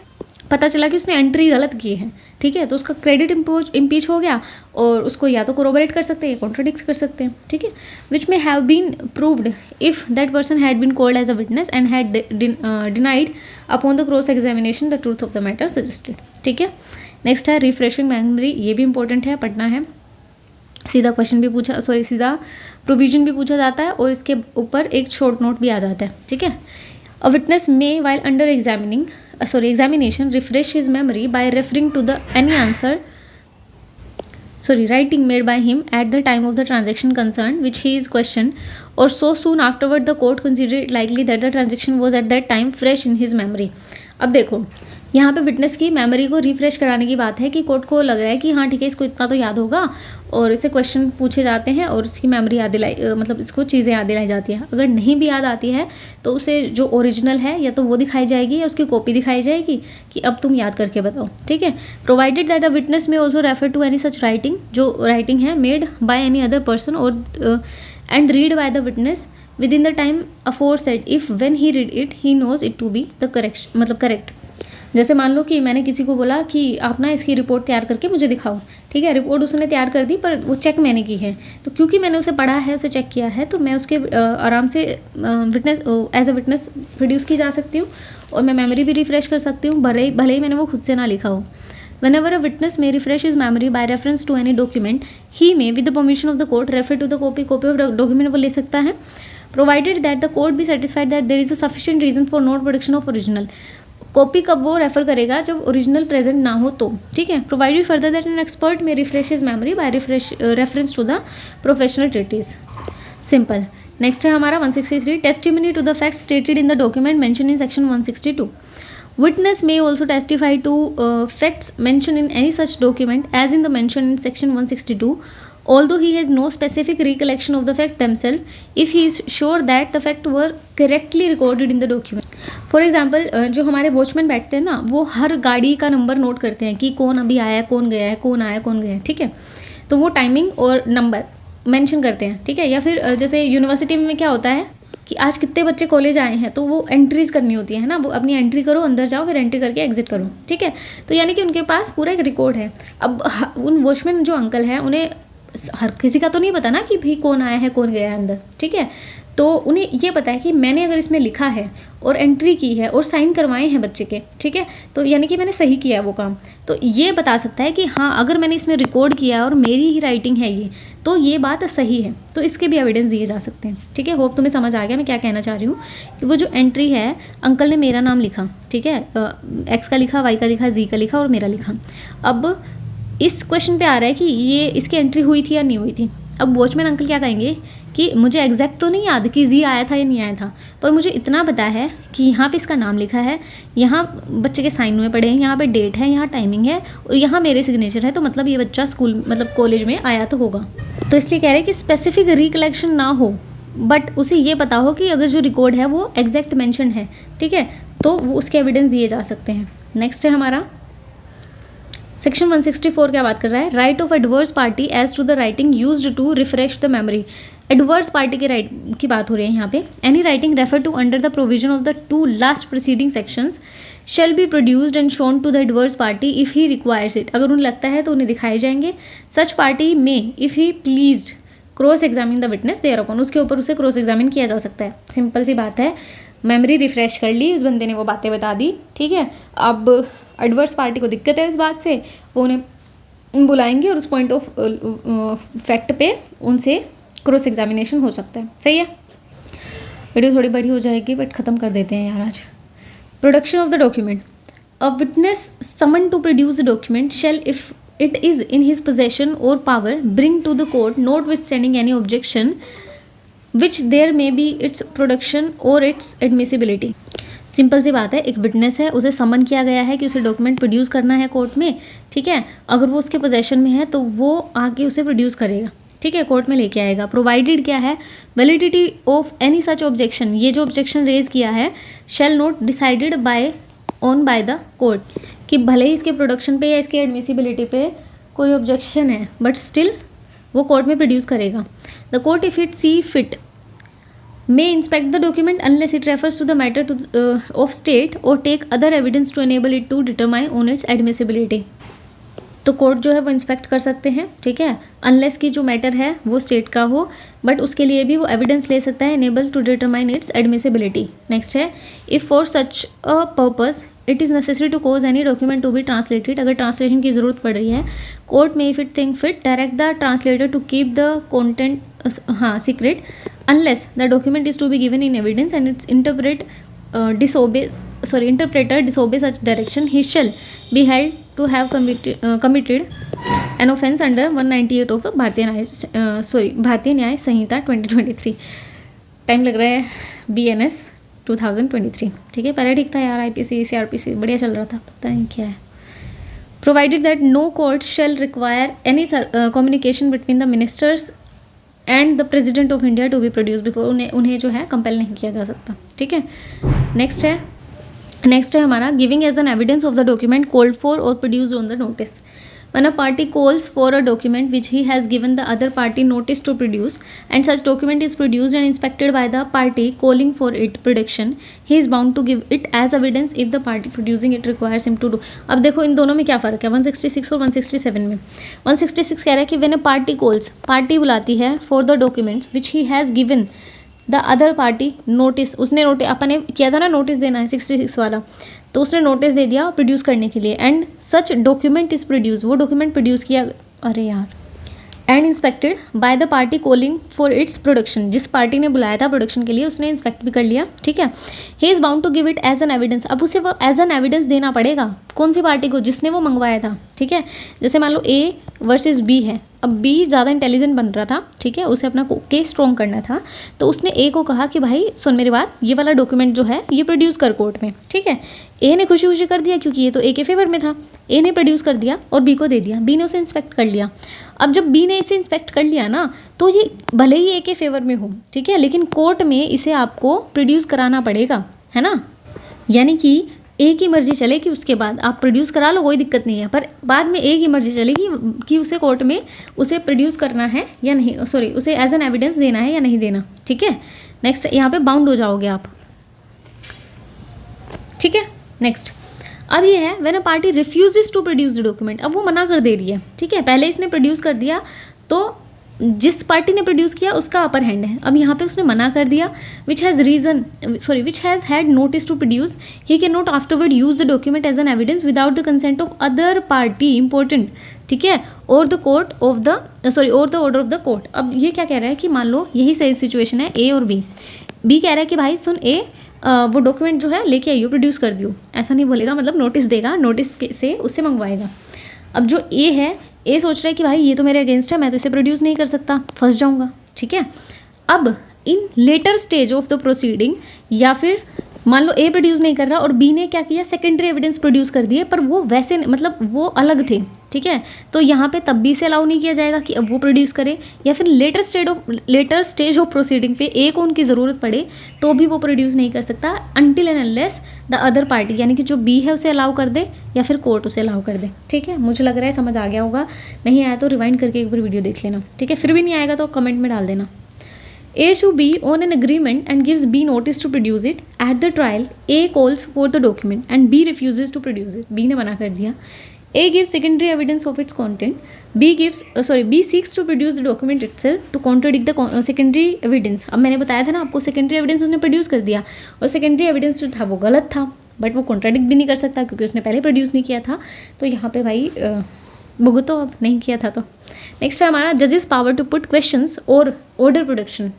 पता चला कि उसने एंट्री गलत की है, ठीक है, तो उसका क्रेडिट इम्पीच हो गया और उसको या तो कोरोबरेट कर सकते हैं या कॉन्ट्रडिक्ट कर सकते हैं, ठीक है। Which may have been proved if that person had been called as a witness and had denied upon the cross examination the truth of the matter suggested, ठीक है। नेक्स्ट है रिफ्रेशिंग मेमोरी, ये भी इंपॉर्टेंट है, पढ़ना है, सीधा question भी पूछा, सीधा प्रोविजन भी पूछा जाता है और इसके ऊपर एक शॉर्ट नोट भी आ जाता है, ठीक है। A witness may while under examination refresh his memory by referring to the any answer writing made by him at the time of the transaction concerned which he is questioned or so soon afterward the court considered it likely that the transaction was at that time fresh in his memory। अब देखो यहाँ पे witness की memory को refresh कराने की बात है कि कोर्ट को लग रहा है कि हाँ ठीक है, इसको इतना तो याद होगा और इससे क्वेश्चन पूछे जाते हैं और उसकी मेमोरी याद दिलाई, मतलब इसको चीज़ें याद दिलाई जाती हैं। अगर नहीं भी याद आती है तो उसे जो ओरिजिनल है या तो वो दिखाई जाएगी या उसकी कॉपी दिखाई जाएगी कि अब तुम याद करके बताओ, ठीक है। Provided that the witness may also refer to any such writing, जो राइटिंग है made by any other person or and read by the witness within the time aforesaid if when he read it he knows it to B the correction, मतलब correct. जैसे मान लो कि मैंने किसी को बोला कि आप ना इसकी रिपोर्ट तैयार करके मुझे दिखाओ, ठीक है। रिपोर्ट उसने तैयार कर दी पर वो चेक मैंने की है, तो क्योंकि मैंने उसे पढ़ा है, उसे चेक किया है, तो मैं उसके आराम से witness as a witness produce की जा सकती हूँ और मैं मेमोरी भी रिफ्रेश कर सकती हूँ, भले ही मैंने वो खुद से ना लिखा हो। Whenever a witness may refresh his memory by reference to any document, he may, with the permission of the court, refer to the copy of document वो ले सकता है, provided that the court be satisfied that there is a sufficient reason for not production of original। Copy कब वो refer करेगा जब original present ना हो तो, ठीक है। Provided further that an expert may refresh his memory by reference to the professional treatises. Simple. Next है हमारा 163, testimony to the fact stated in the document mention in section 162। Witness may also testify to facts mentioned in any such document as in the mention in section 162, although he has no specific recollection of the fact themselves, if he is sure that the fact were correctly recorded in the document। For example, जो हमारे watchman बैठते हैं ना, वो हर गाड़ी का number note करते हैं कि कौन अभी आया, कौन गया है, कौन आया, कौन गया है, ठीक है। तो वो टाइमिंग और नंबर मेंशन करते हैं, ठीक है। या फिर जैसे यूनिवर्सिटी में क्या होता है कि आज कितने बच्चे कॉलेज आए हैं, तो वो एंट्रीज करनी होती है ना, वो अपनी एंट्री करो, अंदर जाओ, फिर एंट्री करके एग्जिट करो, ठीक है। तो यानी कि उनके पास पूरा एक रिकॉर्ड है। अब उन वॉचमैन जो अंकल हैं उन्हें हर किसी का तो नहीं पता ना कि भाई कौन आया है, कौन गया है अंदर, ठीक है। तो उन्हें ये पता है कि मैंने अगर इसमें लिखा है और एंट्री की है और साइन करवाए हैं बच्चे के, ठीक है, तो यानी कि मैंने सही किया वो काम, तो ये बता सकता है कि हाँ अगर मैंने इसमें रिकॉर्ड किया और मेरी ही राइटिंग है ये, तो ये बात सही है। तो इसके भी एविडेंस दिए जा सकते हैं, ठीक है। होप तुम्हें समझ आ गया मैं क्या कहना चाह रही हूँ कि वो जो एंट्री है, अंकल ने मेरा नाम लिखा, ठीक है, एक्स का लिखा, वाई का लिखा, जी का लिखा और मेरा लिखा। अब इस क्वेश्चन पे आ रहा है कि ये इसकी एंट्री हुई थी या नहीं हुई थी। अब वॉचमैन अंकल क्या कहेंगे कि मुझे एग्जैक्ट तो नहीं याद कि जी आया था या नहीं आया था, पर मुझे इतना पता है कि यहाँ पे इसका नाम लिखा है, यहाँ बच्चे के साइन हुए पड़े हैं, यहाँ पे डेट है, यहाँ टाइमिंग है और यहाँ मेरे सिग्नेचर है, तो मतलब ये बच्चा स्कूल मतलब कॉलेज में आया तो होगा। तो इसलिए कह रहे हैं कि स्पेसिफिक रिकलेक्शन ना हो, बट उसे ये पता हो कि अगर जो रिकॉर्ड है वो एग्जैक्ट मेंशन है, ठीक है, तो वो उसके एविडेंस दिए जा सकते हैं। नेक्स्ट है हमारा सेक्शन 164 क्या बात कर रहा है, right of adverse party as to the writing used to refresh the memory. Adverse party के राइट की बात हो रही है यहाँ पे। Any writing refer to under the provision of the 2 last preceding sections shall be produced and shown to the adverse party if he requires it. अगर उन्हें लगता है तो उन्हें दिखाए जाएंगे। Such party may if he pleased cross examine the witness there upon, उसके ऊपर उसे क्रॉस एग्जामिन किया जा सकता है। सिंपल सी बात है, मेमोरी रिफ्रेश कर ली, उस बंदे ने वो बातें बता दी, ठीक है। अब एडवर्स पार्टी को दिक्कत है इस बात से, वो उन्हें बुलाएंगे और उस पॉइंट ऑफ फैक्ट पे उनसे क्रॉस एग्जामिनेशन हो सकता है। सही है, वीडियो थोड़ी बड़ी हो जाएगी बट ख़त्म कर देते हैं यार आज। Production of the document. A witness summon to produce the document shall if it is in his possession or power bring to the court notwithstanding any objection which there may be its production or its admissibility. Simple सी बात है, एक witness है, उसे समन किया गया है कि उसे डॉक्यूमेंट प्रोड्यूस करना है कोर्ट में, ठीक है। अगर वो उसके पोजेशन में है तो वो आके उसे प्रोड्यूस करेगा, ठीक है, कोर्ट में लेके आएगा। प्रोवाइडेड क्या है, validity of any such objection, ये जो ऑब्जेक्शन रेज किया है shall not decided by the court, कि भले ही इसके प्रोडक्शन पे या इसकी एडमिसिबिलिटी पे कोई ऑब्जेक्शन है बट स्टिल वो कोर्ट में प्रोड्यूस करेगा। The court if it see fit may inspect the document unless it refers to the matter of state or take other evidence to enable it to determine on its admissibility। तो court जो है वो inspect कर सकते हैं, ठीक है, unless की जो मैटर है वो स्टेट का हो, बट उसके लिए भी वो एविडेंस ले सकता है enable to determine its admissibility. Next है, if for such a purpose it is necessary to cause any document to be translated, अगर ट्रांसलेशन की ज़रूरत पड़ रही है, court may if it think fit direct the translator to keep the content secret unless the document is to be given in evidence and its interpreter disobey such direction, he shall be held to have committed an offence under 198 of भारतीय न्याय संहिता 2023। Time लग रहा है BNS 2023। ठीक है, पहले ठीक था यार, IPC CRPC बढ़िया चल रहा था, पता नहीं क्या है। Provided that no court shall require any communication between the ministers and the president of India to be produce before, उन्हें जो है कंपेल नहीं किया जा सकता। ठीक है, नेक्स्ट है हमारा giving as an evidence of the document called for or produced on the notice. When a party calls for a document which he has given the other party notice to produce, and such document is produced and inspected by the party calling for it production, he is bound to give it as evidence if the party producing it requires him to do। अब देखो इन दोनों में क्या फ़र्क है 166 और 167 में। 166 कह रहा है कि when a party calls, party बुलाती है for the documents which he has given the other party notice, उसने अपने किया था ना नोटिस देना है 66 वाला, तो उसने नोटिस दे दिया प्रोड्यूस करने के लिए, and such document is produce, वो डॉक्यूमेंट प्रोड्यूस किया, अरे यार, and inspected bye the party calling for its production, जिस पार्टी ने बुलाया था प्रोडक्शन के लिए उसने इंस्पेक्ट भी कर लिया। ठीक है, he is bound to give it as an evidence. अब उसे वो एज एन एविडेंस देना पड़ेगा, कौन सी पार्टी को, जिसने वो मंगवाया था। ठीक है, जैसे मान लो A वर्सेस B है, अब B ज़्यादा इंटेलिजेंट बन रहा था, ठीक है, उसे अपना केस स्ट्रॉन्ग करना था, तो उसने A को कहा कि भाई सुन मेरी बात, ये वाला डॉक्यूमेंट जो है ये प्रोड्यूस कर कोर्ट में। ठीक है, A ने खुशी खुशी कर दिया क्योंकि ये तो A के फेवर में था, A ने प्रोड्यूस कर दिया और B को दे दिया, B ने उसे इंस्पेक्ट कर लिया। अब जब B ने इसे इंस्पेक्ट कर लिया ना, तो ये भले ही A के फेवर में हो, ठीक है, लेकिन कोर्ट में इसे आपको प्रोड्यूस कराना पड़ेगा, है ना, यानी कि A की मर्जी चलेगी, उसके बाद आप प्रोड्यूस करा लो, कोई दिक्कत नहीं है, पर बाद में A की मर्जी चलेगी कि उसे कोर्ट में उसे प्रोड्यूस करना है या नहीं, सॉरी उसे एज एन एविडेंस देना है या नहीं देना। ठीक है, नेक्स्ट यहाँ पे बाउंड हो जाओगे आप। ठीक है, नेक्स्ट अब ये है when a party refuses to produce the document, अब वो मना कर दे रही है। ठीक है, पहले इसने प्रोड्यूस कर दिया तो जिस पार्टी ने प्रोड्यूस किया उसका अपर हैंड है, अब यहाँ पे उसने मना कर दिया, which has had notice to produce, he can not afterward use the document as an evidence without the consent of other party, important. ठीक है, or the order of the court. अब ये क्या कह रहा है कि मान लो यही सही सिचुएशन है A और B कह रहा है कि भाई सुन A, वो डॉक्यूमेंट जो है लेके आइयो, प्रोड्यूस कर दियो, ऐसा नहीं बोलेगा, मतलब नोटिस देगा, नोटिस से उससे मंगवाएगा। अब जो A है, A सोच रहा है कि भाई ये तो मेरे अगेंस्ट है, मैं तो इसे प्रोड्यूस नहीं कर सकता, फंस जाऊंगा। ठीक है, अब in later stage of the proceeding, या फिर मान लो A प्रोड्यूस नहीं कर रहा और B ने क्या किया, सेकेंडरी एविडेंस प्रोड्यूस कर दिए, पर वो वैसे मतलब वो अलग थे। ठीक है, तो यहाँ पे तब भी से अलाउ नहीं किया जाएगा कि अब वो प्रोड्यूस करे, या फिर लेटर स्टेज ऑफ प्रोसीडिंग पे A को उनकी ज़रूरत पड़े तो भी वो प्रोड्यूस नहीं कर सकता, until and unless the other party, यानी कि जो B है उसे अलाउ कर दे या फिर कोर्ट उसे अलाउ कर दे। ठीक है, मुझे लग रहा है समझ आ गया होगा, नहीं आया तो रिवाइंड करके एक बार वीडियो देख लेना। ठीक है, फिर भी नहीं आएगा तो कमेंट में डाल देना। A to B on an agreement and gives B notice to produce it. At the trial, A calls for the document and B refuses to produce it. B ने मना कर दिया। A gives secondary evidence of its content. B seeks to produce the document itself to contradict the secondary evidence. अब मैंने बताया था ना आपको, secondary evidence उसने produce कर दिया और secondary evidence जो था वो गलत था, बट वो contradict भी नहीं कर सकता क्योंकि उसने पहले produce नहीं किया था। तो यहाँ पे भाई भुगतो, अब नहीं किया था तो। नेक्स्ट है हमारा जजेस पावर टू पुट क्वेश्चंस और ऑर्डर प्रोडक्शन।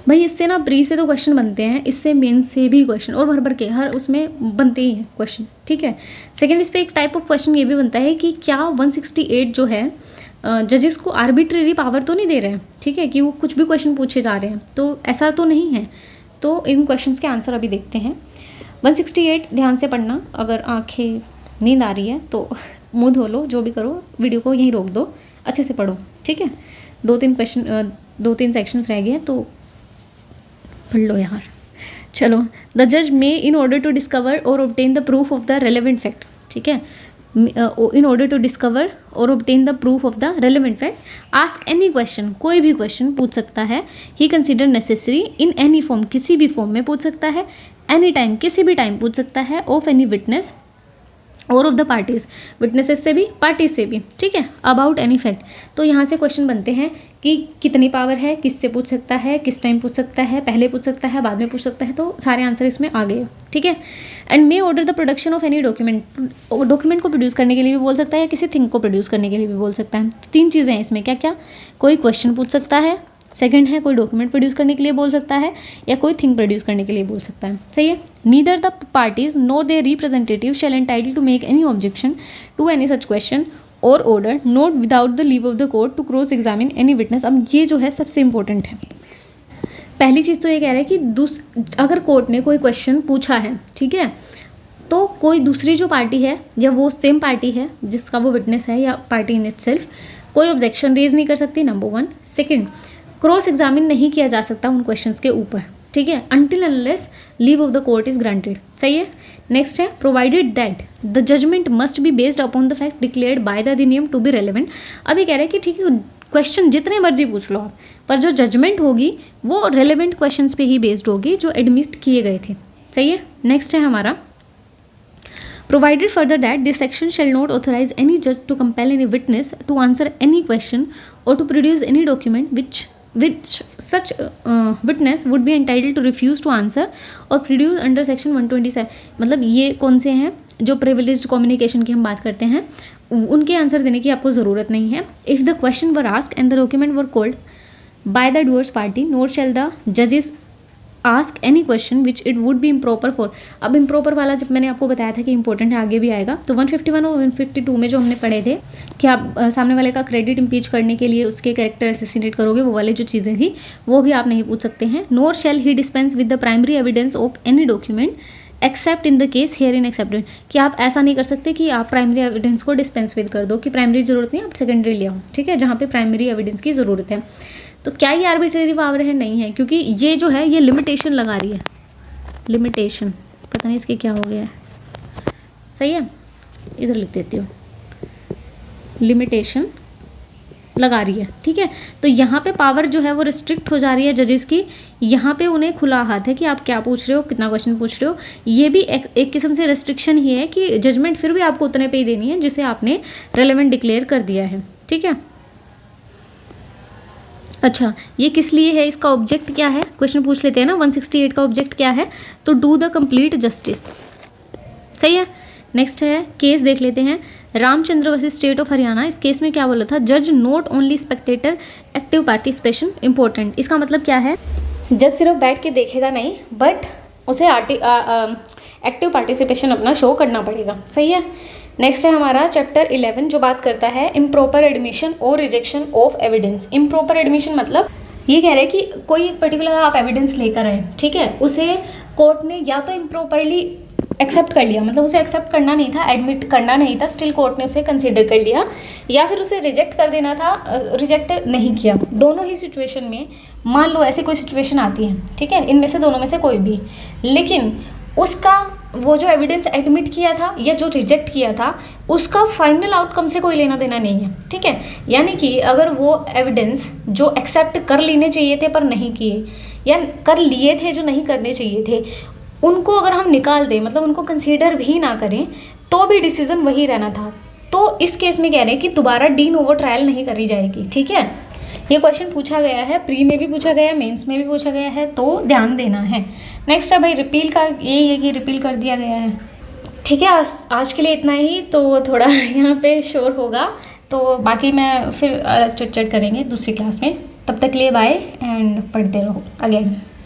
भाई इससे ना प्री से तो क्वेश्चन बनते हैं, इससे मेन से भी क्वेश्चन और भर के हर उसमें बनते ही हैं क्वेश्चन। ठीक है, सेकेंड इस पर एक टाइप ऑफ क्वेश्चन ये भी बनता है कि क्या 168 जो है जजेस को आर्बिट्रेरी पावर तो नहीं दे रहे हैं, ठीक है, कि वो कुछ भी क्वेश्चन पूछे जा रहे हैं, तो ऐसा तो नहीं है। तो इन क्वेश्चंस के आंसर अभी देखते हैं। 168 ध्यान से पढ़ना, अगर आंखें नींद आ रही है तो मुँह धो लो, जो भी करो, वीडियो को यहीं रोक दो, अच्छे से पढ़ो। ठीक है, 2-3 सेक्शंस रह गए हैं तो पढ़ लो यार। चलो, द जज may in order to discover or obtain the proof of the relevant fact. ठीक है, in order to discover or obtain the proof of the relevant fact, ask any question, कोई भी क्वेश्चन पूछ सकता है। He consider necessary in any form, किसी भी form में पूछ सकता है। एनी टाइम, किसी भी टाइम पूछ सकता है। ऑफ एनी विटनेस और ऑफ द पार्टीज, विटनेसेस से भी पार्टीज से भी। ठीक है, अबाउट एनी फैक्ट। तो यहाँ से क्वेश्चन बनते हैं कि कितनी पावर है, किससे पूछ सकता है, किस टाइम पूछ सकता है, पहले पूछ सकता है, बाद में पूछ सकता है, तो सारे आंसर इसमें आ गए। ठीक है, and may order the production of any document, document को प्रोड्यूस करने के लिए भी बोल सकता है या किसी थिंग को प्रोड्यूस करने के लिए भी बोल सकता है। तो 3 चीज़ें हैं इसमें, क्या क्या, कोई क्वेश्चन पूछ सकता है, सेकंड है कोई डॉक्यूमेंट प्रोड्यूस करने के लिए बोल सकता है, या कोई थिंग प्रोड्यूस करने के लिए बोल सकता है। सही है। Neither the parties nor their representative shall entitle to make any objection to any such question or order not without the leave of the court to cross examine any witness. अब ये जो है सबसे इंपॉर्टेंट है। पहली चीज़ तो ये कह रहा है कि अगर कोर्ट ने कोई क्वेश्चन पूछा है, ठीक है, तो कोई दूसरी जो पार्टी है या वो सेम पार्टी है जिसका वो विटनेस है या पार्टी इन इटसेल्फ, कोई ऑब्जेक्शन रेज नहीं कर सकती, नंबर 1। सेकंड, क्रॉस एग्जामिन नहीं किया जा सकता उन क्वेश्चंस के ऊपर, ठीक है, until unless leave of the court is granted. सही है। नेक्स्ट है, provided that the judgment must be based upon the fact declared by the अधिनियम टू बी रेलिवेंट। अभी कह रहे हैं कि ठीक है, क्वेश्चन जितने मर्जी पूछ लो आप, पर जो जजमेंट होगी वो रेलिवेंट क्वेश्चंस पे ही बेस्ड होगी जो एडमिट किए गए थे। सही है। नेक्स्ट है हमारा, provided further that this section shall not authorize any judge to compel any witness to answer any question or to produce any document which such witness would be entitled to refuse to answer or produce under section 127। मतलब ये कौन से हैं जो privileged communication की हम बात करते हैं, उनके आंसर देने की आपको ज़रूरत नहीं है। If the question were asked and the document were called by the doers party, nor shall the judges ask any question which it would be improper for. अब इम्प्रॉपर वाला जब मैंने आपको बताया था कि इंपॉर्टेंट है, आगे भी आएगा, तो 151 और 152 में जो हमने पढ़े थे कि आप सामने वाले का क्रेडिट इम्पीच करने के लिए उसके कैरेक्टर असैसिनेट करोगे, वो वाली जो चीज़ें थी वो भी आप नहीं पूछ सकते हैं। Nor shall he dispense with the primary evidence of any document except in the case herein excepted, कि आप ऐसा नहीं कर सकते कि आप प्राइमरी एविडेंस को डिस्पेंस विद कर दो कि प्राइमरी ज़रूरत नहीं, आप सेकेंडरी ले आओ, ठीक है, जहाँ पे प्राइमरी एविडेंस की ज़रूरत है। तो क्या ये आर्बिट्रेरी पावर है? नहीं है, क्योंकि ये जो है ये लिमिटेशन लगा रही है, लिमिटेशन, पता नहीं इसके क्या हो गया है। सही है, इधर लिख देती हूँ, लिमिटेशन लगा रही है, ठीक है। तो यहाँ पे पावर जो है वो रिस्ट्रिक्ट हो जा रही है जजेस की, यहाँ पे उन्हें खुला हाथ है कि आप क्या पूछ रहे हो, कितना क्वेश्चन पूछ रहे हो। ये भी एक किस्म से रेस्ट्रिक्शन ही है कि जजमेंट फिर भी आपको उतने पे ही देनी है जिसे आपने रेलेवेंट डिक्लेयर कर दिया है, ठीक है। अच्छा, ये किस लिए है, इसका ऑब्जेक्ट क्या है, क्वेश्चन पूछ लेते हैं ना। 168 का ऑब्जेक्ट क्या है, तो डू द कंप्लीट जस्टिस। सही है। नेक्स्ट है, केस देख लेते हैं, Ramchandra versus state of Haryana. इस केस में क्या बोला था, जज note only Spectator active participation. Important, इसका मतलब क्या है, जज सिर्फ बैठ के देखेगा नहीं, बट उसे एक्टिव पार्टिसिपेशन अपना शो करना पड़ेगा। सही है। नेक्स्ट है हमारा चैप्टर 11 जो बात करता है इम्प्रॉपर एडमिशन और rejection of evidence. Improper admission मतलब ये कह रहे हैं कि कोई एक पर्टिकुलर आप एविडेंस लेकर आए, ठीक है, उसे कोर्ट ने या तो इम्प्रॉपरली एक्सेप्ट कर लिया, मतलब उसे एक्सेप्ट करना नहीं था, एडमिट करना नहीं था, स्टिल कोर्ट ने उसे कंसीडर कर लिया, या फिर उसे रिजेक्ट कर देना था, रिजेक्ट नहीं किया। दोनों ही सिचुएशन में मान लो ऐसी कोई सिचुएशन आती है, ठीक है, इनमें से दोनों में से कोई भी, लेकिन उसका वो जो एविडेंस एडमिट किया था या जो रिजेक्ट किया था उसका फाइनल आउटकम से कोई लेना देना नहीं है, ठीक है। यानी कि अगर वो एविडेंस जो एक्सेप्ट कर लेने चाहिए थे पर नहीं किए, या कर लिए थे जो नहीं करने चाहिए थे, उनको अगर हम निकाल दें, मतलब उनको कंसीडर भी ना करें, तो भी डिसीजन वही रहना था। तो इस केस में कह रहे हैं कि दोबारा डी नोवो ट्रायल नहीं करी जाएगी, ठीक है। ये क्वेश्चन पूछा गया है, प्री में भी पूछा गया है, मेंस में भी पूछा गया है, तो ध्यान देना है। नेक्स्ट है भाई रिपील का, यही है कि रिपील कर दिया गया है, ठीक है। आज के लिए इतना ही, तो थोड़ा यहाँ पे शोर होगा, तो बाकी मैं फिर चट करेंगे दूसरी क्लास में। तब तक लिए बाय एंड पढ़ते रहो अगेन।